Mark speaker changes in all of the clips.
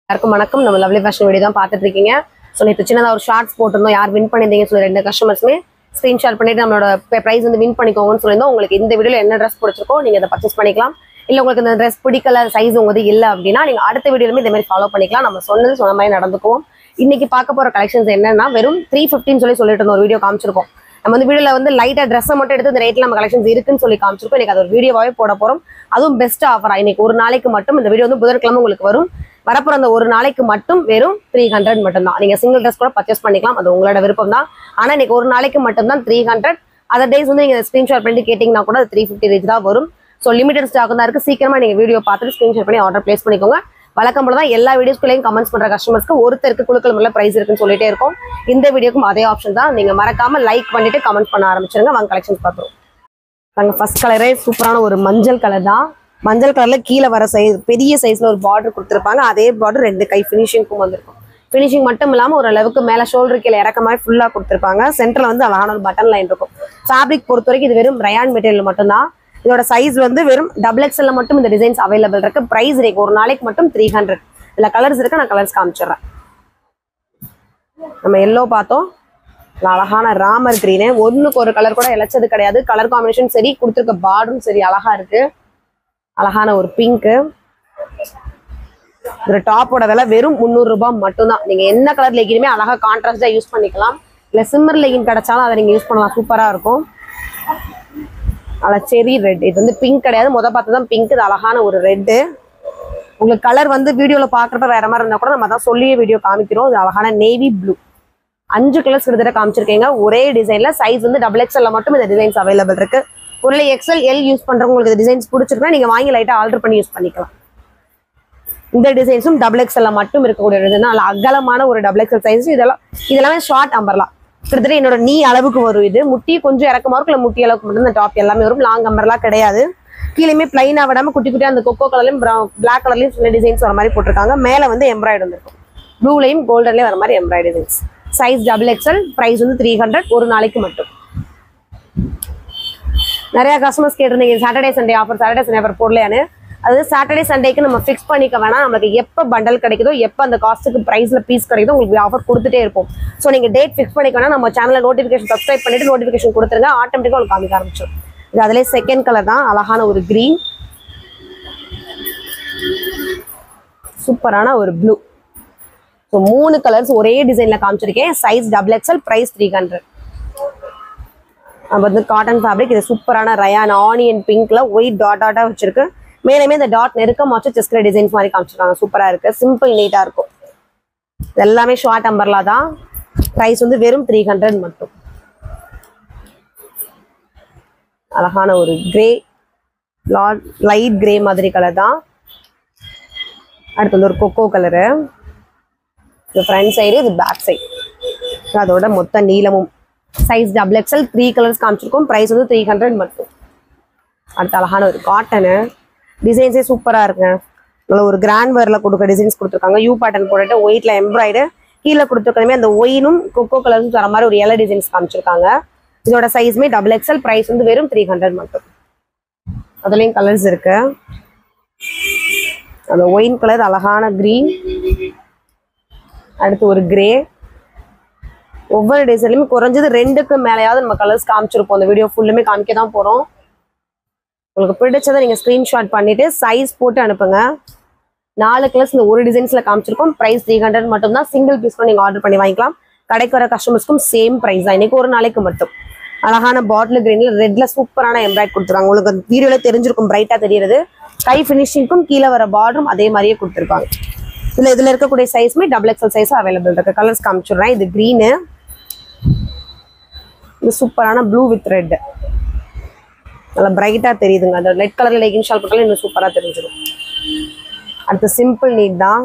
Speaker 1: எல்லாருக்கும் வணக்கம். நம்ம லவ்லி ஃபேஷன் வீடியோ தான் பார்த்துட்டு இருக்கீங்க. ஸோ நேற்று சின்னதாக ஒரு ஷார்ட்ஸ் போட்டிருந்தோம். யார் வின் பண்ணியிருந்தீங்கன்னு சொல்லி 2 கஸ்டமர்ஸுமே ஸ்க்ரீன்ஷாட் பண்ணிட்டு நம்மளோட ப்ரைஸ் வந்து வின் பண்ணிக்கோங்கன்னு சொல்லியிருந்தோம். உங்களுக்கு இந்த வீடியோவில் என்ன ட்ரெஸ் பிடிச்சிருக்கோ நீங்கள் அதை பர்ச்சேஸ் பண்ணிக்கலாம். இல்லை உங்களுக்கு இந்த ட்ரெஸ் பிடிக்கல, சைஸ் உங்களுக்கு இல்லை அப்படின்னா நீங்கள் அடுத்த வீடியோலுமே இதே மாதிரி ஃபாலோ பண்ணிக்கலாம். நம்ம சொன்ன மாதிரி நடந்துக்குவோம். இன்னைக்கு பார்க்க போகிற கலெக்ஷன்ஸ் என்னன்னா வெறும் 350 சொல்லிட்டு இருந்தோம். ஒரு வீடியோ காமிச்சிருக்கோம். நம்ம வந்து வீடியோவில் வந்து லைட்டாக ட்ரெஸ்ஸை மட்டும் எடுத்து இந்த ரேட்டில் நம்ம கலெக்ஷன்ஸ் இருக்குன்னு சொல்லி காமிச்சிருக்கோம். எனக்கு அது ஒரு வீடியோவாகவே போட போகிறோம். அதுவும் பெஸ்ட் ஆஃபராக இன்னைக்கு ஒரு நாளைக்கு மட்டும். இந்த வீடியோ வந்து புதன்கிழமை உங்களுக்கு வரும். வரப்போற அந்த ஒரு நாளைக்கு மட்டும் வெறும் 300 மட்டும்தான். நீங்க சிங்கிள் ட்ரெஸ் கூட பர்ச்சேஸ் பண்ணிக்கலாம், அது உங்களோட விருப்பம் தான். ஆனா இன்னைக்கு ஒரு நாளைக்கு மட்டும்தான் 300. அதர் டேஸ் வந்து நீங்க ஸ்கிரீன்ஷாட் பண்ணிட்டு கேட்டீங்கன்னா கூட அது 350 ரேஞ்ச் தான் வரும். ஸோ லிமிடெட் ஸ்டாக் தான் இருக்கு. சீக்கிரமா நீங்க வீடியோ பார்த்துட்டு ஸ்கிரீன்ஷாட் பண்ணி ஆர்டர் பிளேஸ் பண்ணிக்கோங்க. வழக்கம் போல தான் எல்லா வீடியோஸ்குள்ளேயும் கமெண்ட்ஸ் பண்ற கஸ்டமர்ஸ்க்கு ஒருத்தருக்கு குழுக்கள் முள்ள பிரைஸ் இருக்குன்னு சொல்லிட்டே இருக்கும். இந்த வீடியோக்கும் அதே ஆப்ஷன் தான். நீங்க மறக்காம லைக் பண்ணிட்டு கமெண்ட் பண்ண ஆரம்பிச்சிருங்க. வாங்க கலெக்ஷன்ஸ் பார்க்குறோம். நாங்க ஃபர்ஸ்ட் கலரே சூப்பரான ஒரு மஞ்சள் கலர் தான். மஞ்சள் கலர்ல கீழே வர சைஸ் பெரிய சைஸ்ல ஒரு பார்டர் கொடுத்துருப்பாங்க. அதே பார்டர் 2 கை ஃபினிஷிங்க்கும் வந்திருக்கும். ஃபினிஷிங் மட்டும் இல்லாமல் ஓரளவுக்கு மேலே ஷோல்டர் கீழே இறக்க மாதிரி ஃபுல்லாக கொடுத்துருப்பாங்க. சென்டரில் வந்து அழகான ஒரு பட்டன் லைன் இருக்கும். ஃபேப்ரிக் பொறுத்த வரைக்கும் இது வெறும் ரயான் மெட்டீரியல் மட்டும்தான். இதோட சைஸ் வந்து வெறும் XXL மட்டும் இந்த டிசைன்ஸ் அவைலபிள் இருக்கு. பிரைஸ் ரேக் ஒரு நாளைக்கு மட்டும் 300. இதில் கலர்ஸ் இருக்கு, நான் கலர்ஸ் காமிச்சிடுறேன். நம்ம எல்லோ பார்த்தோம், அழகான ராமர் கிரீனு. ஒன்றுக்கு ஒரு கலர் கூட இழைச்சது கிடையாது. கலர் காம்பினேஷன் சரி, கொடுத்துருக்க பார்டரும் சரி அழகா இருக்கு. அழகான ஒரு பிங்க்கு. இந்த டாப்போட விலை வெறும் 300 ரூபாய் மட்டும்தான். நீங்க என்ன கலர் லெகினுமே அழகா கான்ட்ராஸ்டா யூஸ் பண்ணிக்கலாம். இல்ல சிம்மர் லெகின் கிடைச்சாலும் அதை நீங்க யூஸ் பண்ணலாம். சூப்பரா இருக்கும். செரி ரெட். இது வந்து பிங்க் கிடையாது, பார்த்ததான் பிங்க். இது அழகான ஒரு ரெட்டு. உங்களுக்கு கலர் வந்து வீடியோல பாக்குறப்ப வேற மாதிரி இருந்தா கூட நம்ம தான் சொல்லியே வீடியோ காமிக்கிறோம். இது அழகான நேவி ப்ளூ. 5 கலர்ஸ் கிட்டத்தட்ட காமிச்சிருக்கீங்க ஒரே டிசைன்ல. சைஸ் வந்து XXL மட்டும் இந்த டிசைன்ஸ் அவைலபிள் இருக்கு. ஒரு XL L யூஸ் பண்றவங்க உங்களுக்கு டிசைன்ஸ் பிடிச்சிருக்கா நீங்க வாங்கி லைட்டா ஆல்டர் பண்ணி யூஸ் பண்ணிக்கலாம். இந்த டிசைன்ஸும் XXL மட்டும் இருக்கக்கூடிய டிசைன். நல்ல அகலமான ஒரு XXL சைஸ். இதெல்லாமே ஷார்ட் அம்பர்லா. கிட்டத்தட்ட என்னோட நீ அளவுக்கு வரும். இது முட்டி கொஞ்சம் இறக்கமா இருக்கும், முட்டி அளவுக்கு மட்டும் இந்த டாப் எல்லாமே வரும். லாங் அம்பர்லா கிடையாது. கீழேயுமே பிளைனா விடாம குட்டி குட்டியா அந்த கொக்கோ கலர்லயும் பிளாக் கலர்லயும் சில டிசைன்ஸ் வர மாதிரி போட்டிருக்காங்க. மேல வந்து எம்ப்ராய்டு வந்துருக்கும். ப்ளூலையும் கோல்டன்லயும் வர மாதிரி எம்ப்ராய்டு டிசைன்ஸ். Size XXL. பிரைஸ் வந்து 300 ஒரு நாளைக்கு மட்டும். நிறைய கஸ்டமர்ஸ் கேட்டிருந்தீங்க சாட்டர்டே சண்டே ஆஃபர் போடலையான்னு. அது சாட்டர்டே சண்டேக்கு நம்ம ஃபிக்ஸ் பண்ணிக்க வேணாம். நமக்கு எப்போ பண்டல் கிடைக்குதோ, எப்போ அந்த காஸ்ட்டுக்கு ப்ரைஸ்ல பீஸ் கிடைக்குதோ உங்களுக்கு ஆஃபர் கொடுத்துட்டே இருப்போம். ஸோ நீங்க டேட் ஃபிக்ஸ் பண்ணிக்க வேணா. நம்ம சேனல்ல நோட்டிஃபிகேஷன் சப்ஸ்கிரைப் பண்ணிட்டு நோட்டிஃபிகேஷன் கொடுத்துருங்க. ஆட்டோமேட்டிக்காக உங்களுக்கு காமிக்க ஆரம்பிச்சிடும். இது அதிலே செகண்ட் கலர் தான். அழகான ஒரு கிரீன், சூப்பரான ஒரு ப்ளூ. ஸோ 3 கலர்ஸ் ஒரே டிசைன்ல காமிச்சிருக்கேன். Size XXL. பிரைஸ் 300. வந்து காட்டன் ஃபேப்ரிக். இது சூப்பரான ரயான் ஆனியன் பிங்க்ல ஒயிட் டாட்டா வச்சிருக்கு. மேலுமே இந்த டாட் நெருக்கம் வச்சு செஸ்ட் டிசைன்ஸ் மாதிரி காமிச்சிருக்காங்க. சூப்பரா இருக்கு. சிம்பிள் நீட்டா இருக்கும். எல்லாமே ஷார்ட் அம்பர்லா தான். பிரைஸ் வந்து வெறும் 300 மட்டும். அழகான ஒரு கிரே, லைட் கிரே மாதிரி கலர் தான். அடுத்து வந்து ஒரு கொக்கோ கலரு. இது ஃப்ரண்ட் சைடு, இது பேக் சைடு. அதோட மொத்த நீளமும். Size XXL. 3 கலர்ஸ் காமிச்சிருக்கோம். பிரைஸ் வந்து 300 மட்டும். அடுத்த அழகான ஒரு காட்டனு. டிசைன்ஸே சூப்பரா இருக்கு. நல்ல ஒரு கிராண்ட் வேர்ல கொடுக்க டிசைன்ஸ் கொடுத்துருக்காங்க. யூ பேட்டர்ன் போட்டுட்டு ஒயிட்ல எம்ப்ராய்டு. கீழே கொடுத்துருக்கதுமே அந்த ஒயினும் கொக்கோ கலரும் தர மாதிரி ஒரு எல்லோ டிசைன்ஸ் காமிச்சிருக்காங்க. இதோட சைஸ்மே XXL. பிரைஸ் வந்து வெறும் 300 மட்டும். அதுலயும் கலர்ஸ் இருக்கு. அந்த ஒயின் கலர், அழகான கிரீன். அடுத்து ஒரு கிரே. ஒவ்வொரு டிசைன்லையும் குறைஞ்சது 2க்கு மேலேயாவது நம்ம கலர்ஸ் காமிச்சிருப்போம். அந்த வீடியோ ஃபுல்லுமே காமிக்க தான் போறோம். உங்களுக்கு பிடிச்சதை நீங்க ஸ்கிரீன்ஷாட் பண்ணிட்டு சைஸ் போட்டு அனுப்புங்க. 4 கலர்ஸ் இந்த ஒரு டிசைன்ஸ்ல காமிச்சிருக்கோம். பிரைஸ் 300 மட்டும் தான். சிங்கிள் பீஸ் கூட நீங்க ஆர்டர் பண்ணி வாங்கிக்கலாம். கடைக்கு வர கஸ்டமர்ஸ்க்கும் சேம் பிரைஸ் தான். இன்னைக்கு ஒரு நாளைக்கு மட்டும். அழகான பாட்டில் கிரீன்ல ரெட்ல சூப்பரான எம்ப்ராய்ட் கொடுத்துருக்காங்க. உங்களுக்கு வீடியோல தெரிஞ்சிருக்கும், பிரைட்டா தெரியுது. கை பினிஷிங்க்கும் கீழே வர பார்டரும் அதே மாதிரியே கொடுத்துருப்பாங்க. இதுல இருக்கக்கூடிய சைஸ்மே XXL சைஸ் அவைலபிள் இருக்கு. கலர்ஸ் காமிச்சிடுறேன். இது கிரீனு. இது சூப்பரான ப்ளூ வித் ரெட். நல்லா பிரைட்டா தெரியுதுங்க. அந்த ரெட் கலர்ல லெகின் ஷால் போட்டாலும் இன்னும் சூப்பரா தெரிஞ்சிடும். அடுத்து சிம்பிள் நீட் தான்.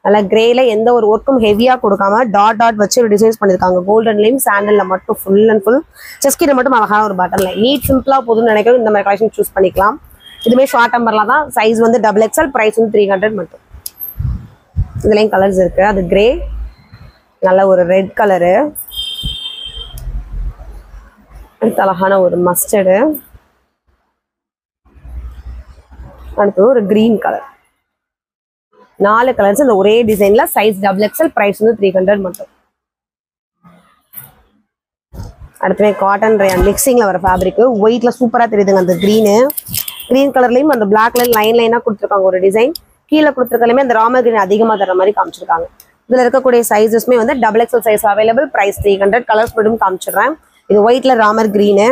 Speaker 1: நல்லா கிரேல எந்த ஒரு ஒர்க்கும் ஹெவியா கொடுக்காம டாட் வச்சு ஒரு டிசைன்ஸ் பண்ணிருக்காங்க. கோல்டன்லயும் சாண்டல்ல மட்டும் ஃபுல் அண்ட் ஃபுல். செஸ்கிட்ட மட்டும் அழகான ஒரு பட்டன்ல நீட் சிம்பிளா போதும்னு நினைக்கிறது இந்த மாதிரி கலெக்ஷன் சூஸ் பண்ணிக்கலாம். இதுமே ஷார்ட் அம்பர்ல தான். சைஸ் வந்து XXL. பிரைஸ் வந்து 300 மட்டும். இதுலயும் கலர்ஸ் இருக்கு. அது கிரே, நல்ல ஒரு ரெட் கலரு. அடுத்து அழகான ஒரு மஸ்டர்டு. அடுத்து ஒரு கிரீன் கலர். 4 கலர்ஸ் இந்த ஒரே டிசைன்ல சைஸ் XXL பிரைஸ் வந்து 300 மட்டும். அடுத்து காட்டன் ரயான் மிக்சிங்ல வர ஃபேப்ரிக் ஒயிட்ல சூப்பரா தெரியுதுங்க. அந்த கிரீன் கலர்லயும் அந்த பிளாக்ல லைனா கொடுத்துருக்காங்க ஒரு டிசைன். கீழே கொடுத்துருக்கலுமே அந்த ராமர் கிரீன் அதிகமா தர மாதிரி காமிச்சிருக்காங்க. இதுல இருக்கக்கூடிய சைஸஸ்மே வந்து XXL size available. Price 300. Colours மட்டும் காமிச்சிடுறேன். இது ஒயிட்ல ராமர் கிரீனு,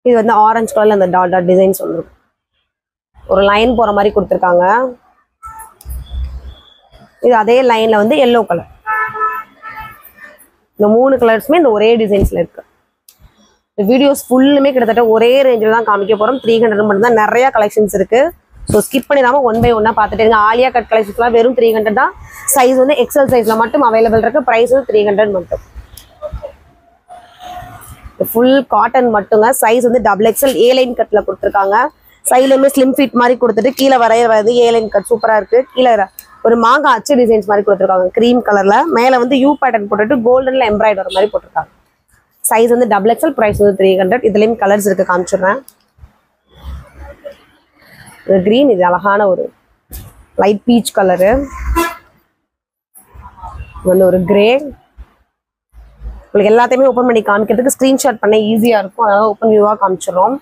Speaker 1: இது வந்து ஆரஞ்சு கலர்ல அந்த டாட் டிசைன்ஸ் வந்துருக்கும். ஒரு லைன் போற மாதிரி கொடுத்துருக்காங்க. இது அதே லைன்ல வந்து எல்லோ கலர். இந்த 3 கலர்ஸுமே இந்த ஒரே டிசைன்ஸ்ல இருக்கு. இந்த வீடியோஸ் ஃபுல்லுமே கிட்டத்தட்ட ஒரே ரேஞ்சில் தான் காமிக்க போறோம். 300 மட்டும் தான். நிறைய கலெக்ஷன்ஸ் இருக்கு. ஸோ ஸ்கிப் பண்ணிடாம 1 by 1 பார்த்துட்டு இருங்க. ஆலியா கட் கலெக்ஷன்ஸ்லாம் வெறும் 300 தான். சைஸ் வந்து XL சைஸ்ல மட்டும் அவைலபிள் இருக்கு. பிரைஸ் வந்து 300 மட்டும். ஃபுல் காட்டன் மட்டுங்க. சைஸ் வந்து XXL A லைன் கட்ல கொடுத்துருக்காங்க. சைட்லயுமே ஸ்லிம் ஃபிட் மாதிரி கொடுத்துட்டு கீழே வந்து A லைன் கட் சூப்பரா இருக்கு. கீழே ஒரு மாங்காய் அச்சு டிசைன்ஸ் மாதிரி கொடுத்துருக்காங்க கிரீம் கலர்ல. மேல வந்து யூ பேட்டர்ன் போட்டுட்டு கோல்டன்ல எம்ப்ராய்டர் மாதிரி போட்டிருக்காங்க. சைஸ் வந்து XXL. பிரைஸ் வந்து 300. இதுலயும் கலர்ஸ் இருக்கு, காமிச்சிடுறேன். கிரீன், இது அழகான ஒரு லைட் பீச் கலரு, வந்து ஒரு கிரே. உங்களுக்கு எல்லாத்தையுமே ஓப்பன் பண்ணி காமிக்கிறதுக்கு ஸ்கிரீன்ஷாட் பண்ண ஈஸியா இருக்கும். அதனால ஓப்பன் வியூவா காமிச்சிடுறோம்.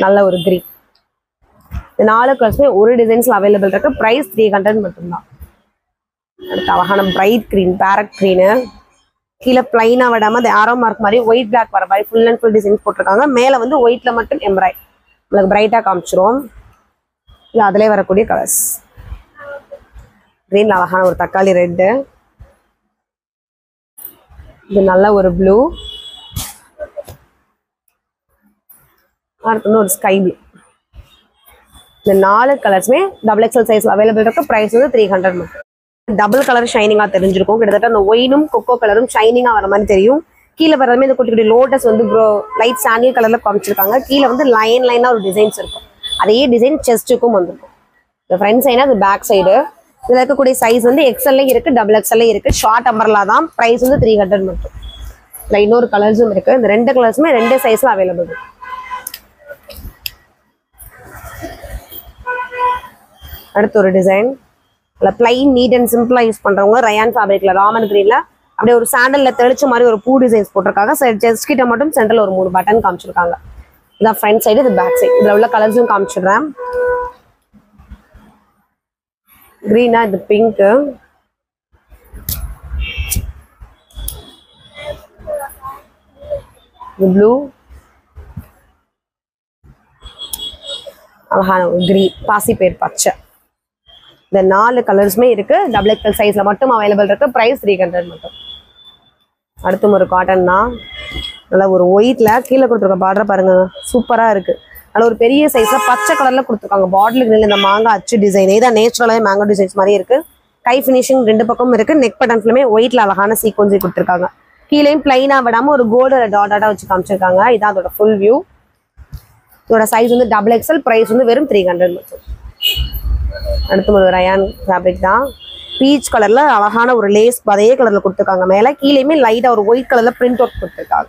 Speaker 1: நல்ல ஒரு கிரீன். இந்த 4 கலர்ஸுமே ஒரு டிசைன்ஸ்ல அவைலபிள் இருக்கு. பிரைஸ் 300 மட்டும்தான். அடுத்து அழகான பிரைட் கிரீன், பேரட் கிரீனு. கீழே பிளைனா விடாம அந்த ஆரோ மார்க் மாதிரி ஒயிட் பிளாக் வர மாதிரி ஃபுல் அண்ட் ஃபுல் டிசைன்ஸ் போட்டிருக்காங்க. மேல வந்து ஒயிட்ல மட்டும் எம்ப்ராய்ட் உங்களுக்கு பிரைட்டா காமிச்சிரும். இது அதிலே வரக்கூடிய கலர்ஸ். கிரீன்ல அழகான ஒரு தக்காளி ரெட்டு, இது நல்ல ஒரு ப்ளூ, அடுத்து வந்து ஒரு ஸ்கை ப்ளூ. இந்த 4 கலர்ஸுமே XXL சைஸ் அவைலபிள் இருக்கு. பிரைஸ் வந்து 300 மட்டும். டபுள் கலர் ஷைனிங்கா தெரிஞ்சிருக்கும். கிட்டத்தட்ட அந்த ஒயினும் கொக்கோ கலரும் ஷைனிங்கா வர மாதிரி தெரியும். கீழே வரதுமே இந்த குட்டி குட்டி லோட்டஸ் வந்து லைட் சாண்டில் கலர்ல காமிச்சிருக்காங்க. கீழே வந்து லைனா ஒரு டிசைன்ஸ் இருக்கும். அதே டிசைன் செஸ்ட்டுக்கும் வந்துருக்கும். இந்த ஃப்ரண்ட் சைடு அது பேக் சைடு. இதுல இருக்கக்கூடிய சைஸ் வந்து XL இருக்கு, XXL இருக்கு. ஷார்ட் அம்பர்லா தான். பிரைஸ் வந்து 300 மட்டும். இதுல இன்னொரு கலர்ஸும் இருக்கு. இந்த 2 கலர்ஸுமே 2 சைஸ்ல அவைலபிள் இருக்கு. அடுத்து ஒரு டிசைன் பிளைன் நீட் அண்ட் சிம்பிளா யூஸ் பண்றவங்க ரயான் ஃபேப்ரிக்ல ராமர் கிரீன்ல அப்படியே ஒரு சாண்டல்ல தெளிச்ச மாதிரி ஒரு பூ டிசைன்ஸ் போட்டிருக்காங்க. ஜஸ்ட் கிட்ட மட்டும் சென்டர்ல ஒரு 3 பட்டன் காமிச்சிருக்காங்க. இதான் ஃப்ரண்ட் சைடு, இது பேக் சைடு. இதுல உள்ள கலர்ஸும் காமிச்சிடுறேன். கிரீனா, இது பிங்க், இது ப்ளூ, அழகான ஒரு கிரீன், பாசி பேர் பச்சை. இந்த 4 கலர்ஸுமே இருக்கு. XXL சைஸ்ல மட்டும் அவைலபிள் இருக்கு. பிரைஸ் 300 மட்டும். அடுத்து ஒரு காட்டன் தான். நல்லா ஒரு ஒயிட்ல கீழே கொடுத்துருக்க பார்டர் பாருங்க, சூப்பரா இருக்கு. நல்ல ஒரு பெரிய சைஸ்ல பச்சை கலர்ல கொடுத்துருக்காங்க. பாட்டில் கிரீன்ல இந்த மாங்காய் அச்சு டிசைன் இதான் நேச்சுரலாவே மேங்கோ டிசைன்ஸ் மாதிரி இருக்கு. கை ஃபினிஷிங் 2 பக்கமும் இருக்கு. நெக் பட்டன்ஸ்லுமே ஒயிட்ல அழகான சீக்வன்ஸை கொடுத்துருக்காங்க. கீழேயும் பிளைனா விடாம ஒரு கோல்டு டாட்டா வச்சு காமிச்சிருக்காங்க. இதான் அதோட ஃபுல் வியூ. இதோட சைஸ் வந்து XXL. பிரைஸ் வந்து வெறும் 300 மட்டும். அடுத்து ஒரு ரயான் ஃபேப்ரிக் தான். பீச் கலர்ல அழகான ஒரு லேஸ் அதே கலர்ல கொடுத்துருக்காங்க. மேல கீழேயுமே லைட்டா ஒரு ஒயிட் கலர்ல பிரிண்ட் அவுட் கொடுத்துருக்காங்க.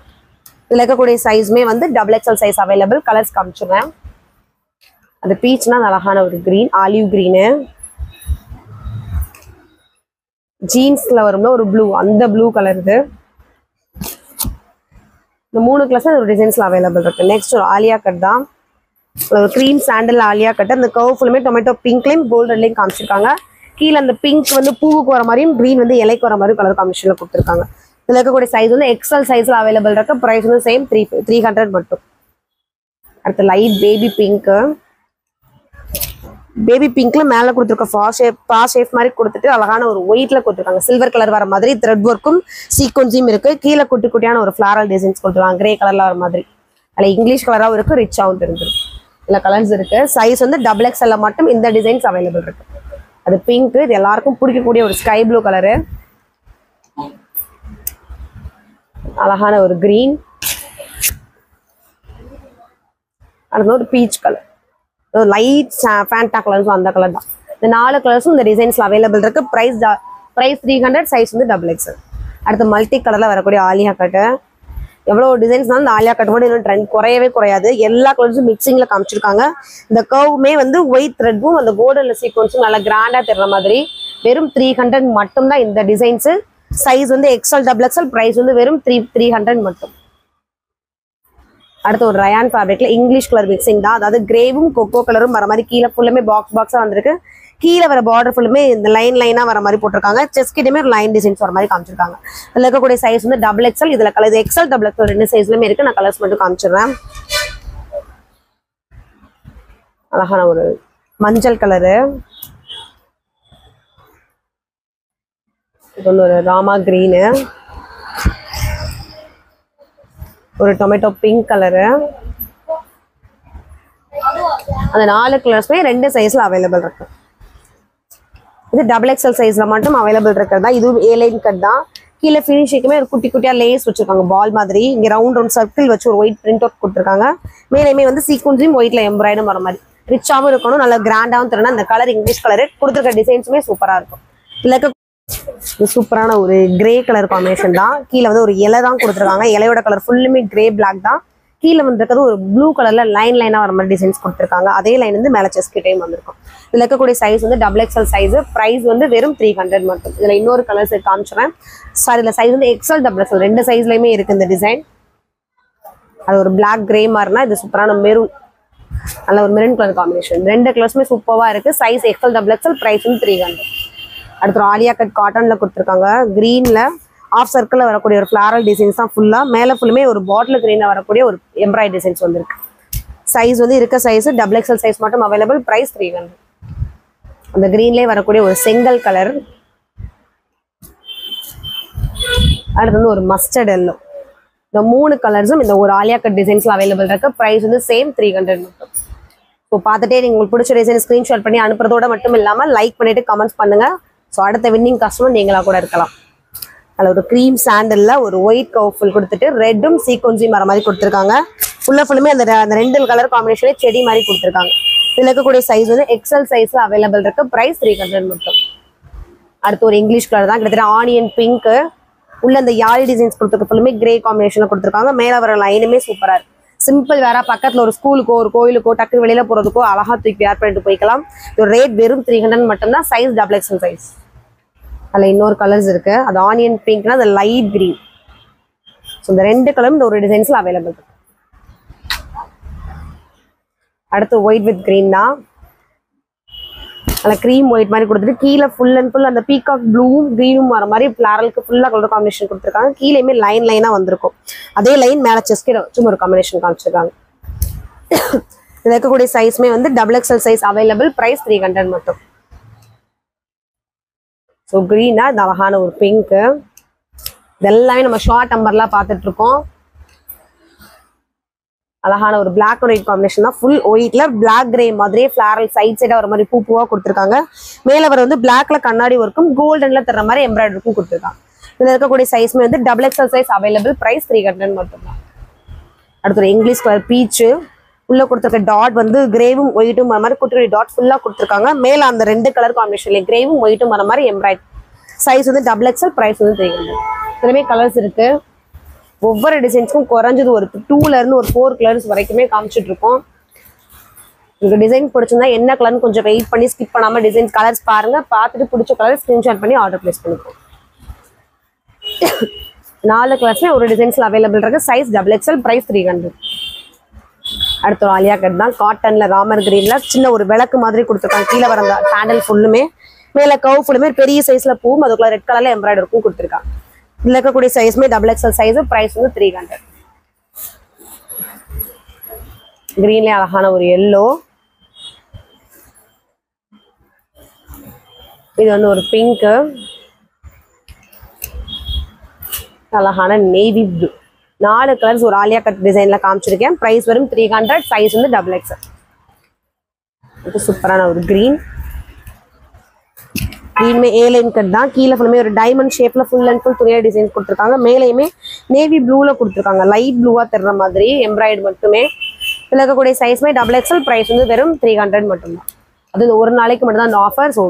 Speaker 1: இதுல இருக்கக்கூடிய சைஸ்மே வந்து XXL சைஸ் அவைலபிள். கலர்ஸ் காமிச்சுவேன். அது பீச்னா அழகான ஒரு கிரீன், ஆலிவ் கிரீனு. ஜீன்ஸ்ல வரும்ல ஒரு ப்ளூ, அந்த ப்ளூ கலர் இது. இந்த 3 கலர்ஸ் ஒரு டிசைன்ஸ்ல அவைலபிள் இருக்கு. நெக்ஸ்ட் ஒரு ஆலியா கட் தான். ஒரு கிரீம் சாண்டல் ஆலியா கட். அந்த கர்வ் ஃபுல்லுமே டொமேட்டோ பிங்க்லையும் கோல்டன்லையும் காமிச்சிருக்காங்க. கீழே அந்த பிங்க் வந்து பூவுக்கு வர மாதிரியும் கிரீன் வந்து இலைக்கு வர மாதிரி கலர் காம்பினேஷன்ல கொடுத்துருக்காங்க. இதுல இருக்கக்கூடிய சைஸ் வந்து XL சைஸ்ல அவைலபிள் இருக்கு. பிரைஸ் வந்து சேம் 300 மட்டும். அடுத்து லைட் பேபி பிங்க். பேபி பிங்க்ல மேல கொடுத்துருக்க பா ஷேப் மாதிரி கொடுத்துட்டு அழகான ஒரு ஒயிட்ல கொடுத்துருக்காங்க. சில்வர் கலர் வர மாதிரி த்ரெட் ஒர்க்கும் சீக்வன்ஸும் இருக்கு. கீழே குட்டி குட்டியான ஒரு ஃபிளாரல் டிசைன்ஸ் கொடுத்துருக்காங்க. கிரே கலர்ல வர மாதிரி. அதுல இங்கிலீஷ் கலராகவும் இருக்கு, ரிச்சாகவும் தெரிஞ்சிருக்கு. இதுல கலர்ஸ் இருக்கு. சைஸ் வந்து XXL மட்டும் இந்த டிசைன்ஸ் அவைலபிள் இருக்கு. அது பிங்க். இது எல்லாருக்கும் பிடிக்கக்கூடிய ஒரு ஸ்கை ப்ளூ கலரு. அழகான ஒரு கிரீன். அடுத்து ஒரு peach colour, light Fanta colours அந்த கலர் தான். இந்த 4 கலர்ஸும் இந்த டிசைன்ஸ்ல அவைலபிள் இருக்கு. பிரைஸ் 300. சைஸ் வந்து XXL. அடுத்து மல்டி கலர்ல வரக்கூடிய ஆலியா கட்டு. எவ்வளோ டிசைன்ஸ்னாலும் இந்த ஆலியா கட் கூட இன்னும் ட்ரெண்ட் குறையவே குறையாது. எல்லா கலர்ஸும் மிக்சிங்ல காமிச்சிருக்காங்க. இந்த கர்வுமே வந்து ஒயிட் த்ரெட்டும் அந்த கோல்டன் சீக்வன்ஸும் நல்லா கிராண்டா தெரியற மாதிரி வெறும் 300 மட்டும்தான் இந்த டிசைன்ஸ். சைஸ் வந்து எக்ஸ்எல் டபுள் எக்ஸ்எல், பிரைஸ் வந்து வெறும் 300 மட்டும். அடுத்து ஒரு ரயான் ஃபேப்ரிக்ல இங்கிலீஷ் கலர் மிக்சிங் தான், அதாவது கிரேவும் கொக்கோ கலரும் வர மாதிரி கீழே ஃபுல்லுமே பாக்ஸா வந்திருக்கு. கீழே வர பார்டர் ஃபுல்லுமே இந்த லைனா வர மாதிரி போட்டிருக்காங்க. செஸ்ட் கிட்டமே ஒரு லைன் டிசைன்ஸ் வர மாதிரி காமிச்சிருக்காங்க. இதுல இருக்கக்கூடிய சைஸ் வந்து டபுள் எக்ஸ்எல், இதுல கலர் எக்ஸ்எல் டபுள் எக்ஸ்எல் ரெண்டு சைஸ்லயுமே இருக்கு. நான் கலர்ஸ் மட்டும் காமிச்சிடுறேன். அழகான ஒரு மஞ்சள் கலரு, இது வந்து ஒரு ராமா கிரீனு, ஒரு டொமேட்டோ பிங்க் கலரு. அந்த 4 கலர்ஸ்மே 2 சைஸ்ல அவைலபிள் இருக்கு. இது டபுள் எக்ஸ்எல் சைஸ்ல மட்டும் அவைலபிள் இருக்கிறதா. இதுவும் ஏலைன் கட் தான். கீழே ஃபினிஷிங்குமே ஒரு குட்டி குட்டியா லேஸ் வச்சிருக்காங்க பால் மாதிரி. இங்க ரவுண்ட் சர்க்கிள் வச்சு ஒரு ஒயிட் பிரிண்ட் அவுட் கொடுத்துருக்காங்க. மேலேயுமே வந்து சீக்வன்ஸும் ஒயிட்ல எம்ப்ராய்டும் வர மாதிரி ரிச்சாவும் இருக்கணும், நல்ல கிராண்டாவும் தரணும். அந்த கலர் இங்கிலீஷ் கலரு கொடுத்துருக்க டிசைன்ஸுமே சூப்பரா இருக்கும். இதுல சூப்பரான ஒரு கிரே கலர் காம்பினேஷன் தான். கீழே வந்து ஒரு இலை தான் கொடுத்துருக்காங்க. இலையோட கலர் ஃபுல்லுமே கிரே பிளாக் தான். கீழே வந்துருக்கிறது ஒரு ப்ளூ கலர்ல லைனா வர மாதிரி டிசைன்ஸ் கொடுத்துருக்காங்க. அதே லைன் வந்து மேல செஸ்ட் கிட்டேயும் வந்திருக்கும். இதுல இருக்கக்கூடிய சைஸ் வந்து டபுள் எக்ஸ்எல் சைஸ், பிரைஸ் வந்து வெறும் 300 மட்டும். இதுல இன்னொரு கலர்ஸ் காமிச்சுறேன் சார். இதுல சைஸ் வந்து எக்ஸ்எல் டபுள் எக்ஸ்எல் 2 சைஸ்லயுமே இருக்கு இந்த டிசைன். அது ஒரு பிளாக் கிரே மாதிரினா, இது சூப்பரான மெரூன், நல்ல ஒரு மெரூன் கலர் காம்பினேஷன். 2 கலர்ஸுமே சூப்பரா இருக்கு. Size XL double XL, price வந்து 300. அடுத்து ஒரு ஆலியா கட் காட்டன்ல கொடுத்துருக்காங்க. கிரீன்ல ஆஃப் சர்க்கிள்ல வரக்கூடிய ஒரு ஃபிளாரல் டிசைன்ஸ் தான் ஃபுல்லா. மேல ஃபுல்லுமே ஒரு பாட்டில் கிரீன்ல வரக்கூடிய ஒரு எம்ப்ராய்டரி டிசைன்ஸ் வந்திருக்கு. சைஸ் வந்து இருக்க சைஸ் டபுள் எக்ஸ்எல் சைஸ் மட்டும் அவைலபிள், பிரைஸ் 300. அந்த கிரீன்லேயே வரக்கூடிய ஒரு செங்கல் கலர். அடுத்து வந்து ஒரு மஸ்டர்ட் எல்லோ. இந்த 3 கலர்ஸும் இந்த ஒரு ஆலியா கட் டிசைன்ஸ்ல அவைலபிள் இருக்கு. பிரைஸ் வந்து சேம் 300 மட்டும். ஸோ பார்த்துட்டே நீங்க உங்களுக்கு பிடிச்ச டிசைன் ஸ்கிரீன்ஷாட் பண்ணி அனுப்புறதோட மட்டும் இல்லாம லைக் பண்ணிட்டு கமெண்ட்ஸ் பண்ணுங்க. ஸோ அடுத்த வின்னிங் கஸ்டமர் நீங்களா கூட இருக்கலாம். அதில் ஒரு க்ரீம் சாண்டல்ல ஒரு ஒயிட் கவுஃபுல் கொடுத்துட்டு ரெட்டும் சீக்வன்ஸும் வர மாதிரி கொடுத்துருக்காங்க. ஃபுல்லுமே அந்த 2 கலர் காம்பினேஷனே செடி மாதிரி கொடுத்துருக்காங்க. இதில் இருக்கக்கூடிய சைஸ் வந்து எக்ஸ்எல் சைஸ்ல அவைலபிள் இருக்கு. பிரைஸ் 300 மட்டும். அடுத்து ஒரு இங்கிலீஷ் கலர் தான், கிட்டத்தட்ட ஆனியன் பிங்க். உள்ள அந்த யாழி டிசைன்ஸ் கொடுத்துருக்க ஃபுல்லுமே கிரே காம்பினேஷன்ல கொடுத்துருக்காங்க. மேலே வர லைனுமே சூப்பரா இருக்கு. சிம்பிள் வேற பக்கத்துல ஒரு ஸ்கூலுக்கோ ஒரு கோயிலுக்கோ டக்கு வெளியில போறதுக்கோ அழகா தூக்கி வேர் பண்ணிட்டு போய்க்கலாம். இது ரேட் வெறும் 300 மட்டும்தான். Size double XL size. அதில் இன்னொரு கலர்ஸ் இருக்கு. அது ஆனியன் பிங்க்னா அது லைட் கிரீன். ஸோ இந்த 2 கலரும் இந்த ஒரு டிசைன்ஸ்ல அவைலபிள் இருக்கு. அடுத்து ஒயிட் வித் கிரீன் தான். அதில் க்ரீம் ஒயிட் மாதிரி கொடுத்துட்டு கீழே ஃபுல் அண்ட் ஃபுல் அந்த பீகாக் ப்ளூவும் கிரீனும் வர மாதிரி ஃபிளாரலுக்கு ஃபுல்லாக கலர் காம்பினேஷன் கொடுத்துருக்காங்க. கீழேயுமே லைனா வந்திருக்கும். அதே லைன் மேலே செஸ்கிட்ட வச்சும் ஒரு காம்பினேஷன் காமிச்சிருக்காங்க. இதில் இருக்கக்கூடிய சைஸ்மே வந்து double XL size available. Price 300 மட்டும். ஸோ க்ரீனா இது அழகான ஒரு பிங்க்கு. இதெல்லாமே நம்ம ஷார்ட் நம்பர்லாம் பார்த்துட்டு இருக்கோம். அழகான ஒரு பிளாக் அண்ட் ஒயிட் காம்பினேஷன் தான். ஃபுல் ஒயிட்ல பிளாக் கிரே மாதிரியே ஃபிளாரல் சைட் சைடா வர மாதிரி பூவா கொடுத்துருக்காங்க. மேல வர வந்து பிளாக்ல கண்ணாடி ஒர்க்கும் கோல்டன்ல தர மாதிரி எம்ப்ராய்டரிக்கும் கொடுத்துருக்காங்க. இதுல இருக்கக்கூடிய சைஸ்மே வந்து double XL size available. Price 300 மட்டும் தான். அடுத்து ஒரு இங்கிலீஷ் கலர் பீச்சு. உள்ள கொடுத்துருக்க டாட் வந்து கிரேவும் ஒயிட்டும் வர மாதிரி குட்டி டாட் ஃபுல்லா கொடுத்துருக்காங்க. மேல அந்த 2 கலர் காம்பினேஷன்ல கிரேவும் ஒயிட்டும் வர மாதிரி எம்ப்ராய்டரி. சைஸ் வந்து டபுள் எக்ஸ்எல், பிரைஸ் வந்து 300. இதுலமே கலர்ஸ் இருக்கு. ஒவ்வொரு டிசைன்ஸ்க்கும் குறைஞ்சது ஒரு 2ல இருந்து ஒரு 4 கலர்ஸ் வரைக்குமே காமிச்சிட்டு இருக்கோம். உங்களுக்கு டிசைன் பிடிச்சிருந்தா என்ன கலர்னு கொஞ்சம் வெயிட் பண்ணி ஸ்கிப் பண்ணாம டிசைன்ஸ் கலர்ஸ் பாருங்க. பார்த்துட்டு பிடிச்ச கலர் ஸ்கிரீன்ஷாட் பண்ணி ஆர்டர் பிளேஸ் பண்ணிக்கோங்க. 4 கலர்ஸ்மே ஒரு டிசைன்ஸ்ல அவைலபிள் இருக்கு. Size double XL, price 300. அடுத்த ஆலியா கட் தான். காட்டன்ல ராமர் கிரீன்ல சின்ன ஒரு விளக்கு மாதிரி கொடுத்துருக்காங்க. கீழே வர அந்த சாண்டல் ஃபுல்லுமே மேல கவ் ஃபுல்லுமே பெரிய சைஸ்ல பூவும் அதுக்குள்ள ரெட் கலர்ல எம்ப்ராய்டருக்கும் கொடுத்துருக்காங்க. இதுல இருக்கக்கூடிய சைஸ்மே டபுள் எக்ஸ்எல் சைஸ். பிரைஸ் வந்து 300. கிரீன்லயே அழகான ஒரு எல்லோ. இது வந்து ஒரு பிங்க். அழகான நேவி ப்ளூ. 4 கலர்ஸ் ஒரு ஆலியா கட் டிசைன்ல காமிச்சிருக்கேன். பிரைஸ் வரும் 300. சைஸ் வந்து டபுள் எக்ஸ்எல். இது சூப்பரான ஒரு கிரீன். கிரீன்மே ஏலைன் கட் தான். கீழே ஃபுல்லுமே ஒரு டைமண்ட் ஷேப்ல ஃபுல் அண்ட் ஃபுல் துணியா டிசைன்ஸ் கொடுத்துருக்காங்க. மேலேயுமே நேவி ப்ளூல கொடுத்துருக்காங்க. லைட் ப்ளூவா தர்ற மாதிரி எம்ப்ராய்டு மட்டுமே. இதில் இருக்கக்கூடிய சைஸ்மே டபுள் எக்ஸ்எல். பிரைஸ் வந்து வெறும் 300 மட்டும்தான். அது ஒரு நாளைக்கு மட்டும் தான் அந்த ஆஃபர். ஸோ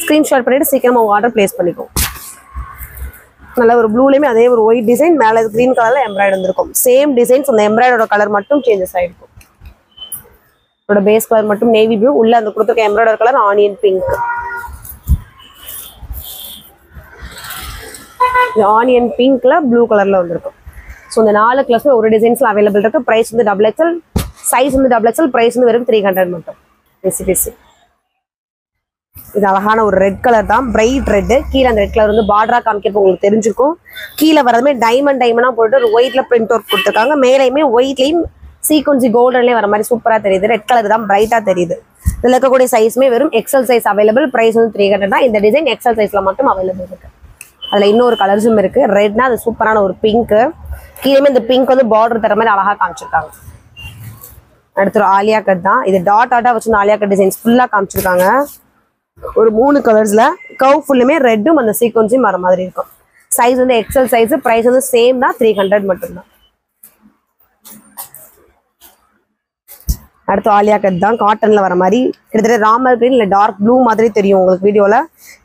Speaker 1: ஸ்கிரீன்ஷாட் பண்ணிட்டு சீக்கிரமா உங்க ஆர்டர் பிளேஸ் பண்ணிக்கோ. நல்ல ஒரு ப்ளூலயுமே அதே ஒரு ஒயிட் டிசைன், மேல கிரீன் கலர்ல எம்ப்ராய்டரி வந்திருக்கும். சேம் டிசைன்ஸ், அந்த எம்ப்ராய்டரோட கலர் மட்டும் சேஞ்சஸ் ஆயிருக்கும். இதோட பேஸ் கலர் மட்டும் நேவி ப்ளூ, உள்ள அந்த கொடுத்துருக்க embroider colour onion pink. Onion பிங்க்ல ப்ளூ கலர்ல வந்திருக்கும். ஸோ இந்த 4 கலர்ஸ்ல ஒரு டிசைன்ஸ்ல அவைலபிள் இருக்கு. பிரைஸ் வந்து XXL, சைஸ் வந்து XXL, பிரைஸ் வந்து வெறும் 300 மட்டும். பேசி இது அழகான ஒரு ரெட் கலர் தான், பிரைட் ரெட். கீழே அந்த ரெட் கலர் வந்து பார்டரா காமிக்கிறப்ப உங்களுக்கு தெரிஞ்சிருக்கும். கீழே வரதுமே டைமண்டா போட்டு ஒரு ஒயிட்ல பிரிண்ட் ஒர்க் கொடுத்துருக்காங்க. மேலேயுமே ஒயிட்லயும் சீக்வன்சி கோல்டன்லேயே வர மாதிரி சூப்பரா தெரியுது. ரெட் கலர் தான் பிரைட்டா தெரியுது. இதுல இருக்கக்கூடிய சைஸ்மே வெறும் XL சைஸ் அவைலபிள். பிரைஸ் வந்து 300 தான். இந்த டிசைன் XL சைஸ்ல மட்டும் அவைலபிள் இருக்கு. அதுல இன்னொரு கலர்ஸும் இருக்கு. ரெட்னா அது சூப்பரான ஒரு பிங்க். கீழே இந்த பிங்க் வந்து பார்டர் தர மாதிரி அழகா காமிச்சிருக்காங்க. அடுத்து ஒரு ஆலியா கட் தான். இது டாட்டா வச்சு ஆலியா கட் டிசைன்ஸ் ஃபுல்லா காமிச்சிருக்காங்க. ஒரு 3 கலர்ஸ்ல கவ் ஃபுல்லுமே ரெட்டும் அந்த சீக்வன்ஸும் வர மாதிரி இருக்கும். சைஸ் வந்து XL சைஸ். பிரைஸ் வந்து சேம் தான், 300 மட்டும்தான். அடுத்து ஆலியா கட் தான், காட்டன்ல வர மாதிரி கிட்டத்தட்ட ராமர் கிரீன் இல்ல டார்க் ப்ளூ மாதிரி தெரியும் உங்களுக்கு வீடியோல.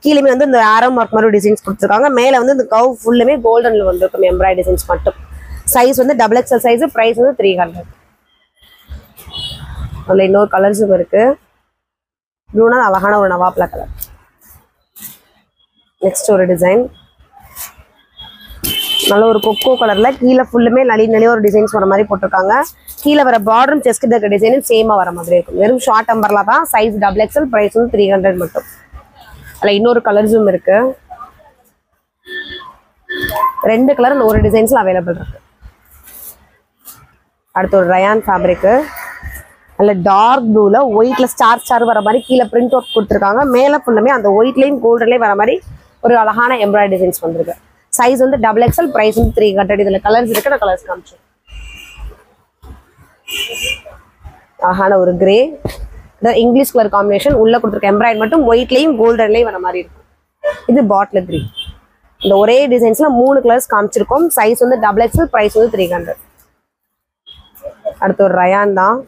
Speaker 1: கீழே வந்து இந்த ஆரோ மார்க் மாதிரி டிசைன்ஸ் கொடுத்துருக்காங்க. மேல வந்து இந்த கவ் ஃபுல்லுமே கோல்டன்ல வந்திருக்கும் எம்ப்ராய்டரி டிசைன்ஸ் மட்டும். சைஸ் வந்து XXL சைஸ். பிரைஸ் வந்து 300. அதுல இன்னொரு கலர்ஸும் இருக்கு. ப்ளூனா அழகான ஒரு நவாப்ல கலர். நெக்ஸ்ட் ஒரு டிசைன் நல்ல ஒரு கொக்கோ கலர்ல கீழே ஃபுல்லுமே நலி ஒரு டிசைன்ஸ் வர மாதிரி போட்டிருக்காங்க. கீழே வர பார்டரும் செஸ்ட் இருக்க டிசைனும் சேமா வர மாதிரி இருக்கும். வெறும் ஷார்ட் அம்பர்லா தான். சைஸ் XXL, பிரைஸ் வந்து 300 மட்டும். அதுல இன்னொரு கலர்ஸும் இருக்கு. 2 கலர் இந்த ஒரு டிசைன்ஸ்ல அவைலபிள் இருக்கு. அடுத்து ஒரு ரயான் ஃபேப்ரிக். நல்ல டார்க் ப்ளூல ஒயிட்ல ஸ்டார் வர மாதிரி கீழே பிரிண்ட் ஒர்க் கொடுத்துருக்காங்க. மேல ஃபுல்லுமே அந்த ஒயிட்லயும் கோல்டன்லயும் வர மாதிரி ஒரு அழகான எம்ப்ராய்டரி டிசைன்ஸ் வந்திருக்கு. சைஸ் வந்து XXL, பிரைஸ் வந்து 300. இதுல கலர்ஸ் இருக்கு, நான் கலர்ஸ் காமிச்சேன். அழகான ஒரு கிரே, இங்கிலீஷ் கலர் காம்பினேஷன். உள்ள கொடுத்துருக்க எம்ப்ராய்டரி மட்டும் ஒயிட்லயும் கோல்டன்லயும் வர மாதிரி இருக்கும். இது பாட்டில் கிரீன். இந்த ஒரே டிசைன்ஸ்ல 3 கலர்ஸ் காமிச்சிருக்கோம். சைஸ் வந்து XXL, பிரைஸ் வந்து 300. அடுத்து ஒரு ரயான் தான்.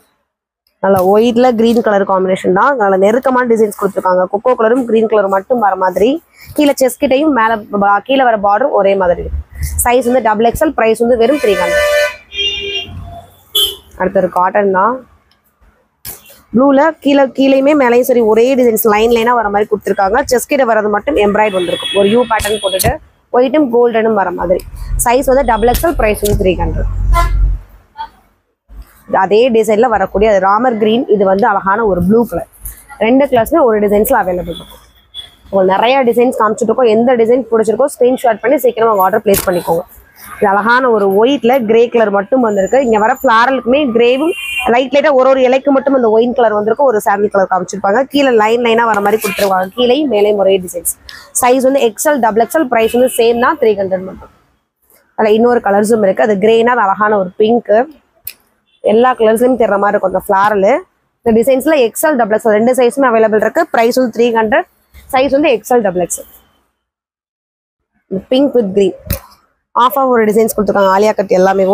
Speaker 1: நல்ல ஒயிட்ல கிரீன் கலர் காம்பினேஷன் தான். நல்ல நெருக்கமான டிசைன்ஸ் கொடுத்துருக்காங்க. கொக்கோ கலரும் கிரீன் கலரும் மட்டும் வர மாதிரி. கீழே செஸ்ட் கிட்டையும் மேல கீழே வர பார்டரும் ஒரே மாதிரி இருக்கு. சைஸ் வந்து XXL, பிரைஸ் வந்து வெறும் 300. அடுத்து ஒரு காட்டன் தான். ப்ளூல கீழேயுமே மேலையும் சரி ஒரே டிசைன்ஸ் லைனா வர மாதிரி கொடுத்துருக்காங்க. செஸ்ட் கிட்ட வரது மட்டும் எம்ப்ராய்டரி வந்திருக்கும். ஒரு யூ பேட்டர்ன் போட்டுட்டு ஒயிட்டும் கோல்டனும் வர மாதிரி. சைஸ் வந்து XXL, பிரைஸ் வந்து 300. அதே டிசைன்ல வரக்கூடிய ராமர் கிரீன். இது வந்து அழகான ஒரு ப்ளூ கலர். 2 கலர்ஸ்மே ஒரு டிசைன்ஸ்ல அவைலபிள் இருக்கும். உங்களுக்கு நிறைய டிசைன்ஸ் காமிச்சிட்டு இருக்கோம். எந்த டிசைன் பிடிச்சிருக்கோ ஸ்கிரீன்ஷாட் பண்ணி சீக்கிரமா ஆர்டர் பிளேஸ் பண்ணிக்கோங்க. இது அழகான ஒரு ஒயிட்ல கிரே கலர் மட்டும் வந்திருக்கு. இங்க வர ஃபிளாரலுக்குமே கிரேவும் லைட்டா ஒரு இலைக்கு மட்டும் அந்த ஒயின் கலர் வந்திருக்கும். ஒரு சாண்டில் கலர் காமிச்சிருப்பாங்க. கீழே லைனா வர மாதிரி கொடுத்துருவாங்க. கீழேயும் மேலேயும் ஒரே டிசைன்ஸ். சைஸ் வந்து XL, XXL, பிரைஸ் வந்து சேம் தான், 300 மட்டும். அதுல இன்னொரு கலர்ஸும் இருக்கு. அது கிரேனா அது அழகான ஒரு பிங்க். எல்லா கலர்ஸ்லயும் தெரியற மாதிரி இருக்கும் அந்த ஃபிளாரல். இந்த டிசைன்ஸ்ல XL, XXL 2 சைஸுமே அவைலபிள் இருக்கு. பிரைஸ் வந்து 300. சைஸ் வந்து XL, XXL. Pink with green of ஒரு டிசைன்ஸ் கொடுத்துருக்காங்க. ஆலியா கட் எல்லாமே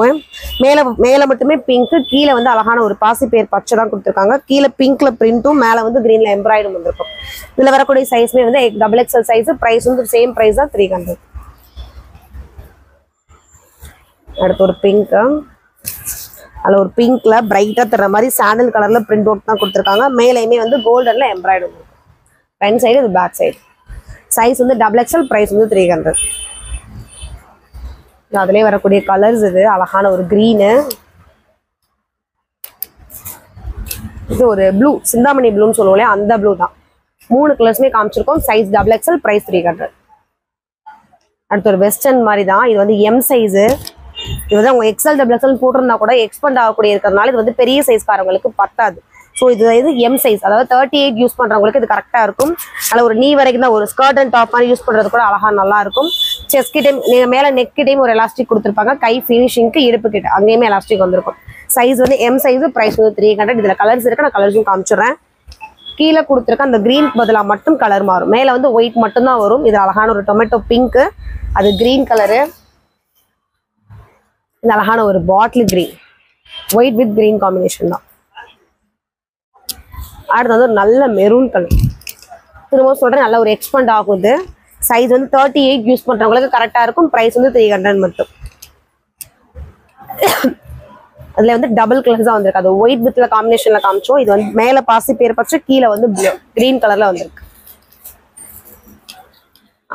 Speaker 1: மேல மட்டுமே பிங்க். கீழே வந்து அழகான ஒரு பாசி பேர் பச்சை தான் கொடுத்துருக்காங்க. கீழே பிங்க்ல பிரிண்ட்டும் மேல வந்து கிரீன்ல எம்ப்ராய்டும் வந்திருக்கும். இதுல வரக்கூடிய சைஸ்மே வந்து XXL சைஸ். பிரைஸ் வந்து சேம் பிரைஸ் தான், 300. அடுத்து ஒரு பிங்க். அதில் ஒரு பிங்க்ல பிரைட்டா தர மாதிரி சாண்டல் கலர்ல பிரிண்ட் ஒர்க் தான் கொடுத்துருக்காங்க. மேலேயுமே வந்து கோல்டன்ல எம்ப்ராய்டரி இருக்கும். ஃப்ரண்ட் சைடு, இது பேக் சைடு. சைஸ் வந்து XXL, பிரைஸ் வந்து 300. அதுலேயே வரக்கூடிய கலர்ஸ் இது அழகான ஒரு கிரீனு. இது ஒரு ப்ளூ, சிந்தாமணி ப்ளூன்னு சொல்லுவோம் இல்லையா, அந்த ப்ளூ தான். 3 கலர்ஸ்மே காமிச்சிருக்கோம். Size XXL, price 300. அடுத்து ஒரு வெஸ்டர்ன் மாதிரி தான். இது வந்து எம் சைஸு. இது வந்து அவங்க XL, XXL போட்டிருந்தா கூட எக்ஸ்பெண்ட் ஆகக்கூடிய இருக்கிறதுனால இது வந்து பெரிய சைஸ்காரவங்களுக்கு பத்தாது. ஸோ இது எம் சைஸ், அதாவது 38 யூஸ் பண்றவங்களுக்கு இது கரெக்டா இருக்கும். அதில் ஒரு நீ வரைக்கும் தான் ஒரு ஸ்கர்ட் அண்ட் டாப் மாதிரி யூஸ் பண்றது கூட அழகா நல்லா இருக்கும். செஸ்ட் கிட்டையும் மேல நெக் கிட்டையும் ஒரு எலாஸ்டிக் கொடுத்துருப்பாங்க. கை ஃபினிஷிங்க்கு இடுப்பு கிட்ட அங்கேயுமே எலாஸ்டிக் வந்திருக்கும். சைஸ் வந்து எம் சைஸ். பிரைஸ் வந்து 300. இதுல கலர்ஸ் இருக்கு, நான் கலர்ஸும் காமிச்சிடுறேன். கீழே கொடுத்துருக்க அந்த கிரீன் பதிலா மட்டும் கலர் மாறும். மேல வந்து ஒயிட் மட்டும் தான் வரும். இது அழகான ஒரு டொமேட்டோ பிங்க், அது கிரீன் கலரு. இந்த அழகான ஒரு bottle green, white with green combination தான். அடுத்து வந்து ஒரு நல்ல மெரூன் கலர். திரும்ப சொல்றேன், நல்ல ஒரு எக்ஸ்பெண்ட் ஆகுது. சைஸ் வந்து 38 யூஸ் பண்றவங்களுக்கு கரெக்டா இருக்கும். பிரைஸ் வந்து 300 மட்டும். அதுல வந்து டபுள் கலர்ஸ் தான் வந்திருக்கு. அது ஒயிட் வித்ல காம்பினேஷன்ல காமிச்சோம். இது வந்து மேல பாசி பேர் பச்சை, கீழே வந்து கிரீன் கலர்ல வந்திருக்கு.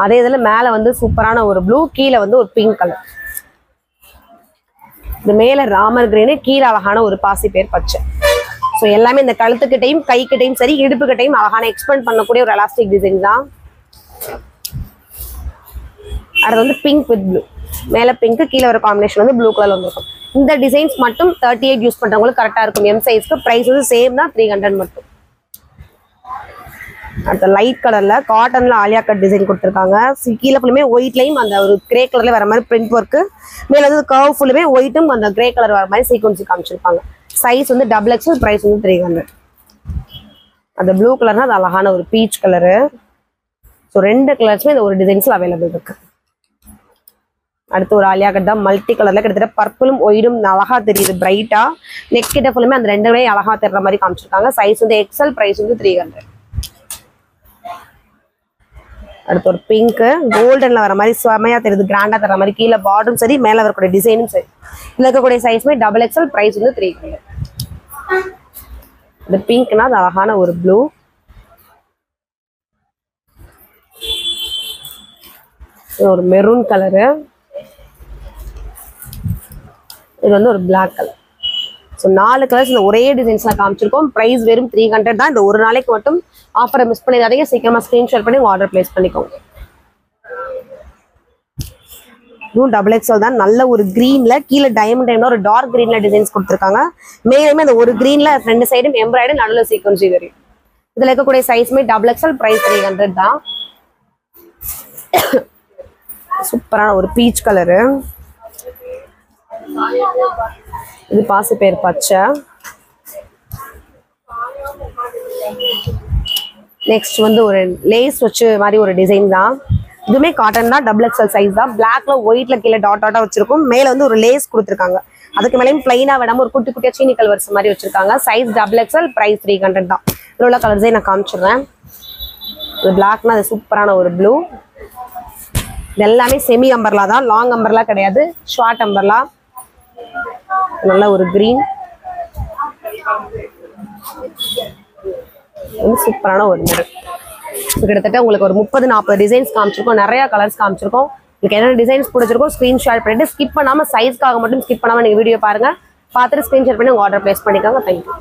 Speaker 1: அதே இதுல மேல வந்து சூப்பரான ஒரு ப்ளூ, கீழே வந்து ஒரு பிங்க் கலர். இது மேல ராமர் கிரீனு, கீழே அழகான ஒரு பாசி பேர் பச்சை. ஸோ எல்லாமே இந்த கழுத்துக்கிட்டையும் கைக்கிட்டையும் சரி இடுப்புக்கிட்டையும் அழகான எக்ஸ்பெண்ட் பண்ணக்கூடிய ஒரு எலாஸ்டிக் டிசைன் தான். அது வந்து பிங்க் வித் ப்ளூ, மேல பிங்க் கீழே ஒரு காம்பினேஷன் வந்து ப்ளூ கலர் வந்துருக்கும். இந்த டிசைன்ஸ் மட்டும் 38 யூஸ் பண்றவங்களுக்கு கரெக்டா இருக்கும். எம் சைஸ்க்கு பிரைஸ் வந்து சேம் தான், 300 மட்டும். அடுத்த லைட் கலர்ல காட்டன்ல ஆலியா கட் டிசைன் கொடுத்துருக்காங்க. கீழே ஃபுல்லுமே ஒயிட்லையும் அந்த ஒரு கிரே கலர்ல வர மாதிரி பிரிண்ட் ஒர்க்கு, மேல வந்து கர்வ் ஃபுல்லுமே ஒயிட்டும் அந்த கிரே கலர் வர மாதிரி சீக்வன்ஸ் காமிச்சிருப்பாங்க. சைஸ் வந்து XXL, பிரைஸ் வந்து 300. அந்த ப்ளூ கலர்னா அது அழகான ஒரு பீச் கலரு. ஸோ 2 கலர்ஸுமே இந்த ஒரு டிசைன்ஸ்ல அவைலபிள் இருக்கு. அடுத்து ஒரு ஆலியா கட் தான் மல்டி கலர்ல, கிட்டத்தட்ட பர்பிளும் ஒயிடும் அழகா தெரியுது பிரைட்டா. நெக் கிட்ட ஃபுல்லுமே அந்த 2 அழகா தெரிற மாதிரி காமிச்சிருக்காங்க. சைஸ் வந்து XL, பிரைஸ் வந்து 300. அடுத்து ஒரு பிங்க் கோல்டன்ல வர மாதிரி செமையா தெரியுது, கிராண்டா தர மாதிரி. கீழே பார்டரும் சரி மேல வரக்கூடிய டிசைனும் சரி. இதுல இருக்கக்கூடிய சைஸ்மே XXL, பிரைஸ் வந்து 300. இந்த பிங்க்னா அது அழகான ஒரு ப்ளூ, ஒரு மெரூன் கலரு, இது வந்து ஒரு பிளாக் கலர். ஸோ 4 கலர்ஸ் இந்த ஒரே டிசைன்ஸ்ல காமிச்சிருக்கோம். பிரைஸ் வெறும் 300 தான். இந்த ஒரு நாளைக்கு மட்டும் ஆஃபரை மிஸ் பண்ணிடாதீங்க. சீக்கிரமா ஸ்கிரீன்ஷாட் பண்ணி ஆர்டர் பிளேஸ் பண்ணிக்கோங்க. இதுவும் XXL தான். நல்ல ஒரு கிரீன்ல கீழே டைமண்ட் ஒரு டார்க் கிரீன்ல டிசைன்ஸ் கொடுத்துருக்காங்க. மேலுமே அந்த ஒரு கிரீன்ல 2 சைடும் எம்ப்ராய்டரி, நடுவில் சீக்வன்ஸ் வரும். இதுல இருக்கக்கூடிய சைஸ்மே XXL, பிரைஸ் 300 தான். சூப்பரான ஒரு பீச் கலரு, இது பாசி பேர் பச்சை. நெக்ஸ்ட் வந்து ஒரு லேஸ் வச்சு மாதிரி ஒரு டிசைன் தான். இதுவுமே காட்டன் தான், XXL சைஸ் தான். பிளாக்ல ஒயிட்ல கீழே டாட்டா வச்சிருக்கும். மேல வந்து ஒரு லேஸ் கொடுத்துருக்காங்க. அதுக்கு மேலேயும் பிளைனா விடாம ஒரு குட்டி குட்டியா சீனி கல் வரிசை மாதிரி வச்சிருக்காங்க. சைஸ் XXL, பிரைஸ் 300 தான். இதுல உள்ள கலர்ஸே நான் காமிச்சிடுறேன். இது பிளாக்னா அது சூப்பரான ஒரு ப்ளூ. இது எல்லாமே செமி அம்பர்லா தான், லாங் அம்பர்லா கிடையாது, ஷார்ட் அம்பர்லா. நல்ல ஒரு கிரீன், சூப்பரான ஒரு மெரூன். கிட்டத்தட்ட உங்களுக்கு ஒரு 30-40 டிசைன்ஸ் காமிச்சிருக்கோம். நிறைய கலர்ஸ் காமிச்சிருக்கோம். உங்களுக்கு என்ன டிசைன்ஸ் பிடிச்சிருக்கோம் ஸ்கிரீன்ஷாட் பண்ணிட்டு ஸ்கிப் பண்ணாம, சைஸ்க்காக மட்டும் ஸ்கிப் பண்ணாம நீங்க வீடியோ பாருங்க. பார்த்துட்டு ஸ்கிரீன்ஷாட் பண்ணி உங்க ஆர்டர் பிளேஸ் பண்ணிக்கோங்க. தேங்க்யூ.